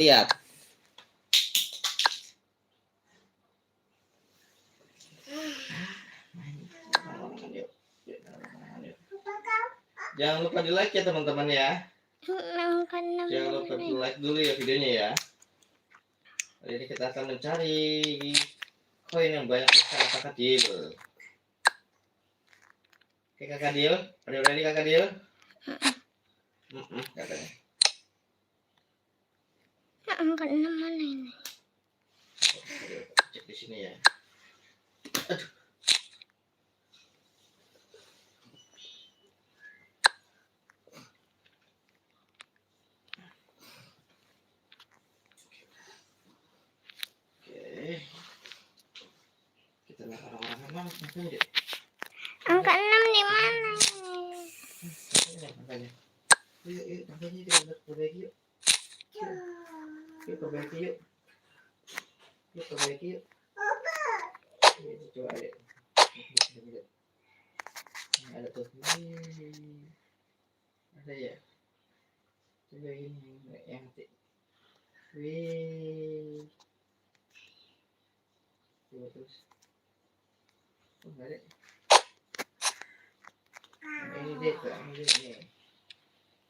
Lihat. Jangan lupa di like ya teman-teman ya. Jangan lupa di like dulu ya videonya ya. Hari ini kita akan mencari koin yang banyak besar Kakak Dil. Oke Kakak Dil, are you ready Kakak Dil? Katanya. Angka 6 mana ini? Cek di sini ya. Aduh. Oke. Kita lihat orang-orang mana makanya. Angka 6 di mana? Makanya. Yuk, makanya kita perbaiki yuk. Yuk perbaiki yuk. Yuk perbaiki yuk. Coba ya. Ini ada tuh. Ada ya. Coba ini yang mati. Wih. Coba terus. Oh, enggak ada. Nah, ini deh, ini nih.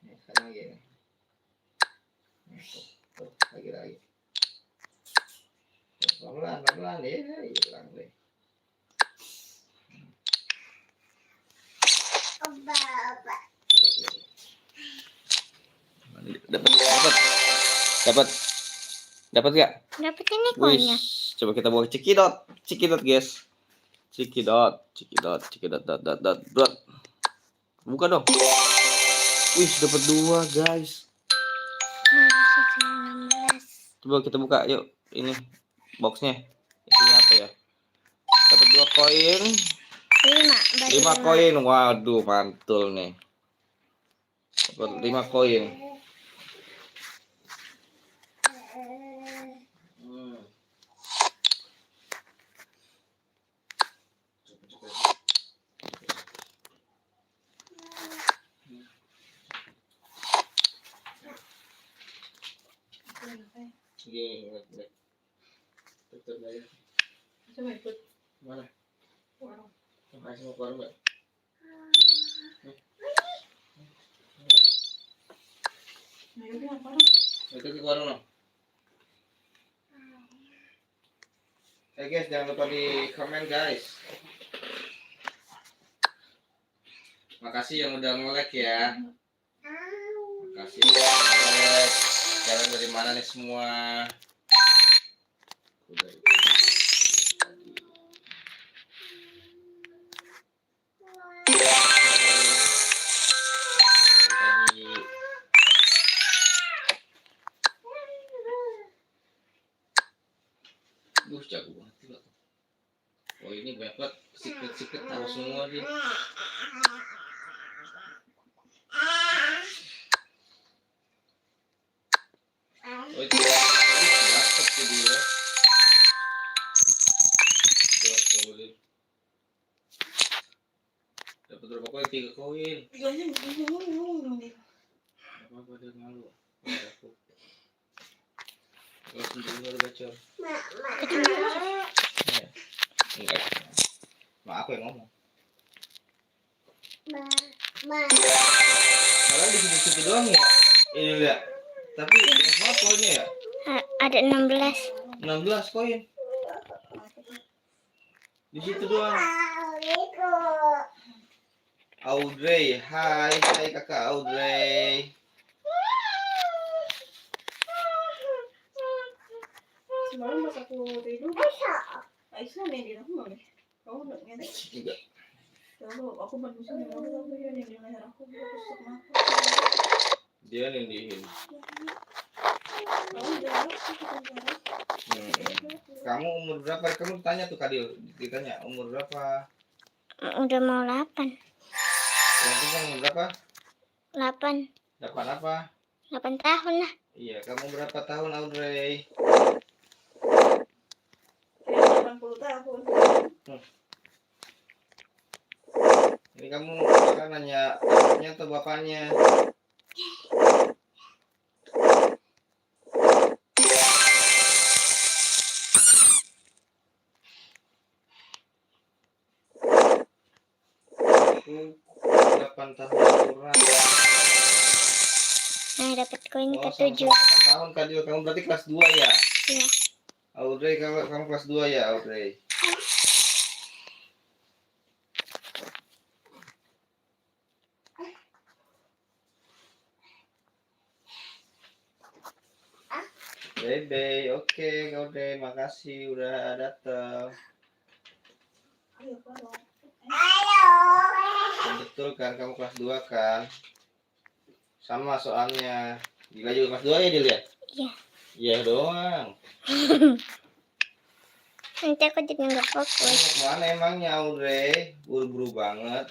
Nih, sekarang lagi nih. Nih, tuh, lagi. Pelan-pelan deh, hilang deh. Dapat gak? Dapat ini koinnya. Coba kita bawa cekidot guys. Cekidot. Buka dong. Wih, dapat 2 guys. Coba kita buka yuk. Ini boxnya isinya apa ya? Dapat 2 koin. 5 koin. Waduh, mantul nih. Dapat 5 koin. Coba ikut. Mana? Warung. Masih mau ke warung nggak? Ayo ke warung. Ikut ke warung dong. Hey guys, jangan lupa di komen guys. Makasih yang udah nge-like ya. Makasih yang nge-like. Kalian dari mana nih semua? Jago banget loh. Oh ini banyak banget secret tahu semua dia. Oh itu dapat tuh dia. Dapat berapa koin? 3 koin. Apa dia malu? Kalau sendiri baru gacor. Enggak. Mak aku yang ngomong. Kalau di situ doang ya. Ini lihat. Tapi berapa koinnya ya? Ada 16. 16 koin. Di situ doang. Audrey, hai kakak Audrey. Semalam pas aku tidur, Aisyah main di rumah deh. Kamu nggak ngerti? Enggak. Kalau aku barusan yang aku yang di leher aku tusuk mata. Dia nindihin. Kamu umur berapa? Kamu tanya tuh Kadil, ditanya umur berapa? Udah mau 8. Yang kamu umur berapa? 8. 8 apa? 8 tahun lah. Iya, kamu berapa tahun Audrey? 80 tahun. Ini kamu akan nanya anaknya atau bapaknya? 8 tahun kurang. Nah, dapat koin Oh, ke-7. sama-sama 8 tahun Kak Dio. Kamu berarti kelas 2 ya? Iya. Audrey, kamu kelas 2 ya, Audrey? Bebe, oke, Audrey, makasih udah datang. Ayo, kalau. Betul kan, kamu kelas 2 kan? Sama soalnya. Gila juga kelas 2 ya, dilihat? Iya. Iya doang. Nanti aku jadi nggak fokus. Mana emangnya, Audrey? Buru-buru banget.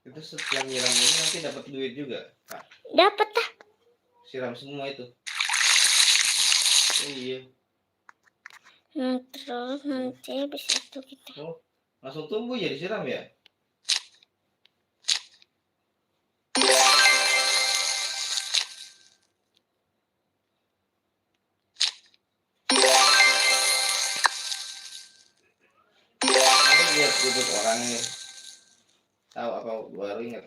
Itu setelah nyiram ini nanti dapat duit juga, Kak. Dapat ah. Siram semua itu. Oh, iya. Terus nanti habis itu kita. Oh, langsung tumbuh ya disiram ya? Kamu lihat duduk orangnya. Tahu apa baru ingat?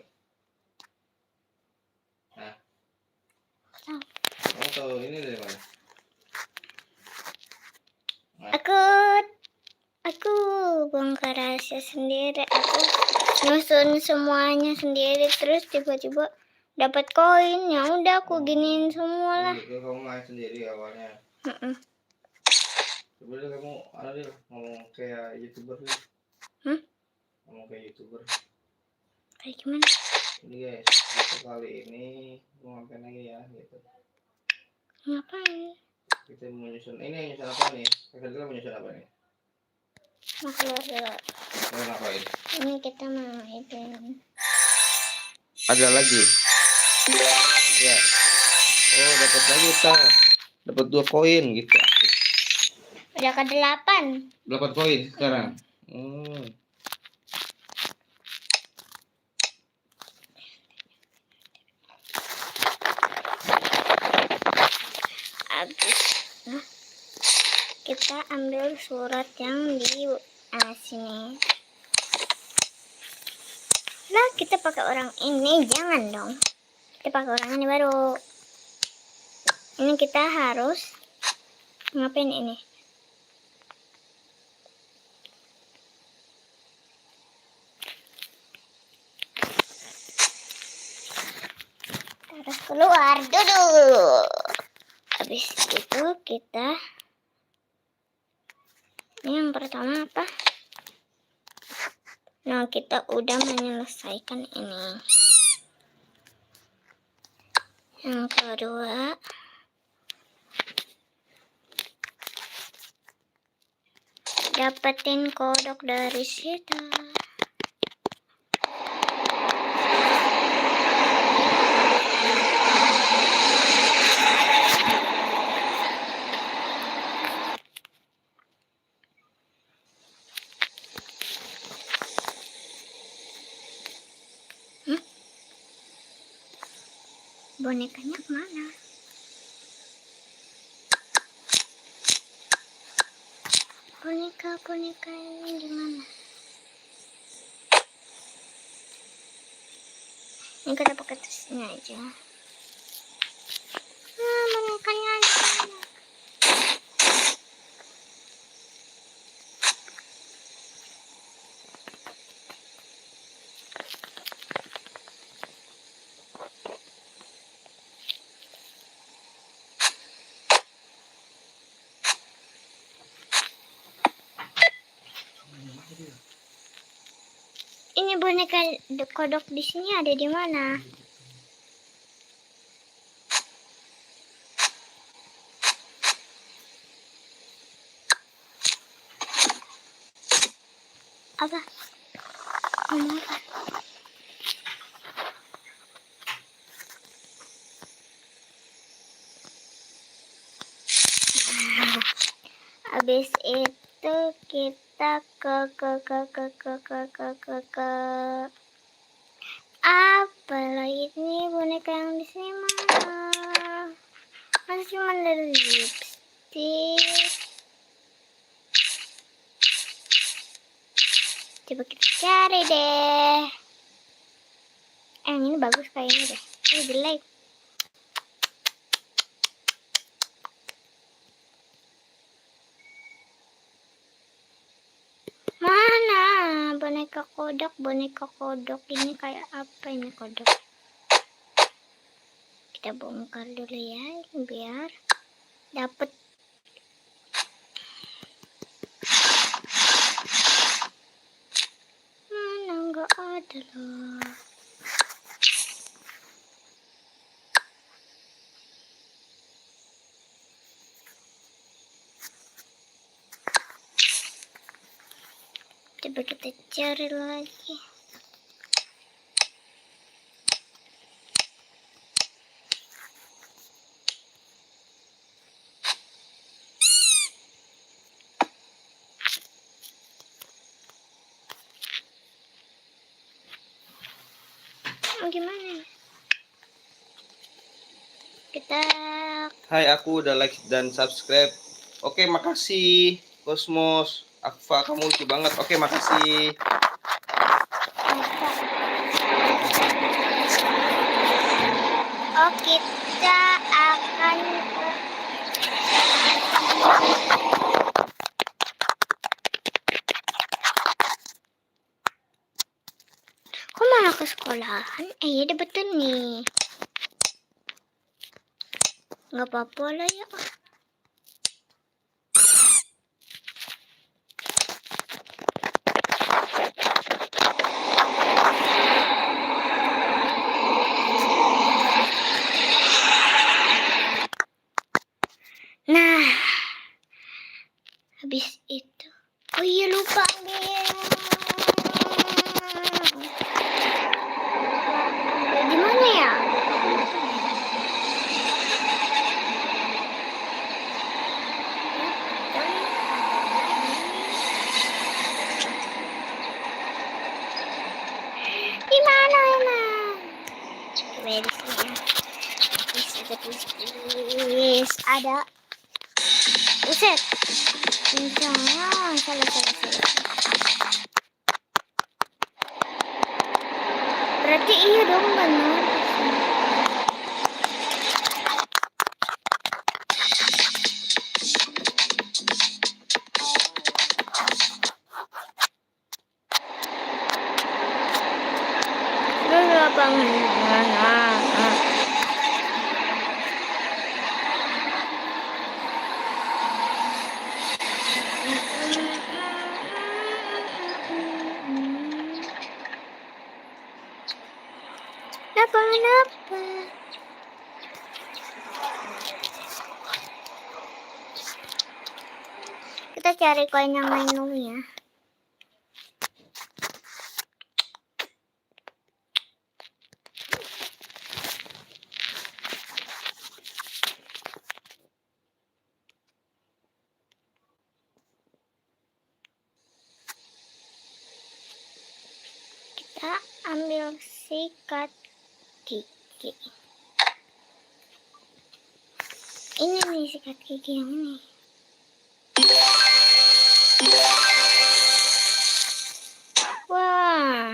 Nah. Tahu. Kamu tahu ini dari mana? Aku bongkar rahasia sendiri. Aku nyusun semuanya sendiri, terus tiba-tiba dapat koin. Ya udah aku giniin semua lah. Itu kamu main sendiri awalnya. Coba deh kamu ngomong kayak YouTuber dulu. Ngomong kayak YouTuber. Kayak gimana? Ini guys, gitu kali ini mau ngapain lagi ya gitu. Ngapain? Kita mau nyusun. Ini nyusun apa nih? Kakak dulu mau nyusun apa nih? Makhluk. Mau ngapain? Ini kita mau itu. Ada lagi. Ya. Oh, dapat lagi kita. Dapat 2 koin gitu. Udah ke 8. 8 koin sekarang. Habis kita ambil surat yang di sini. Lah, kita pakai orang ini, jangan dong. Kita pakai orang ini baru. Ini kita harus ngapain ini? Harus keluar dulu. Habis itu kita, ini yang pertama apa? Nah, kita udah menyelesaikan ini. Yang kedua, dapetin kodok dari situ. Bonekanya kemana? Boneka ini gimana? Ini kita pakai tasnya aja. Bonekanya ada. Ini boneka kodok di sini ada di mana? Apa? Ngomong apa? Habis itu kita ke apa lagi nih boneka yang di sini mana? kan cuma dari lipstick. Coba kita cari deh. Yang ini bagus kayaknya deh. Ini jelek. Mana boneka kodok ini kayak apa ini kodok? Kita bongkar dulu ya biar dapet. Mana nggak ada loh. Coba kita cari lagi. Gimana? Kita Hai, aku udah like dan subscribe. Oke, makasih Cosmos. Akfa, kamu lucu banget. Oke, makasih. kita akan kok malah ke sekolahan? Iya deh betul nih. Nggak apa-apa lah ya. Nah, habis itu, oh iya lupa nih. Gimana ya? Gimana emang? Coba di sini ya. Please, ada. Buset. Jangan, salah. Berarti iya dong benar. Kenapa? Kita cari koin yang menu ya. Kita ambil sikat gigi. Ini nih sikat gigi yang ini. Wah.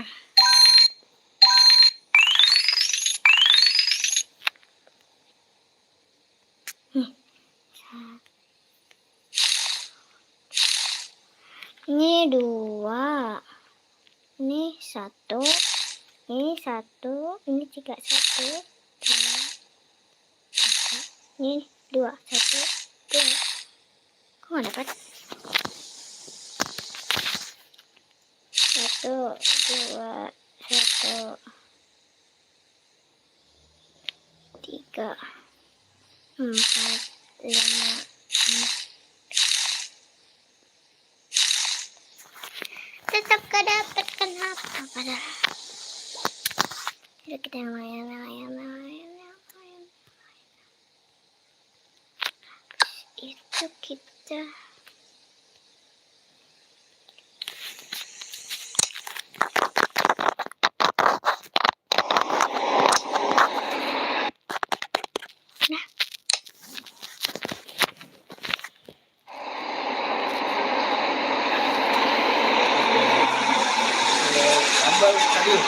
Ini 2. Ini 1. Ini 1. Ini 3. 1, 2. Ini 2. 1, 2. Kok nggak dapat? 1, 2, 1, 3, 4, 5, 6. Tetap gak dapet, kenapa padahal? Kita lumayan. Itu kita Aduh.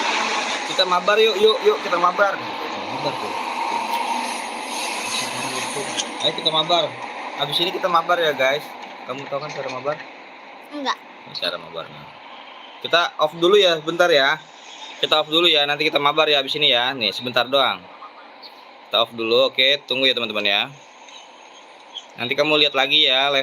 Kita mabar yuk, kita mabar. Mabar tuh. Ayo kita mabar. Habis ini kita mabar ya guys. Kamu tahu kan cara mabar? Enggak. Cara mabarnya. Kita off dulu ya, bentar ya. Kita off dulu ya, nanti kita mabar ya habis ini ya. Nih, sebentar doang. Kita off dulu, oke. Tunggu ya teman-teman ya. Nanti kamu lihat lagi ya live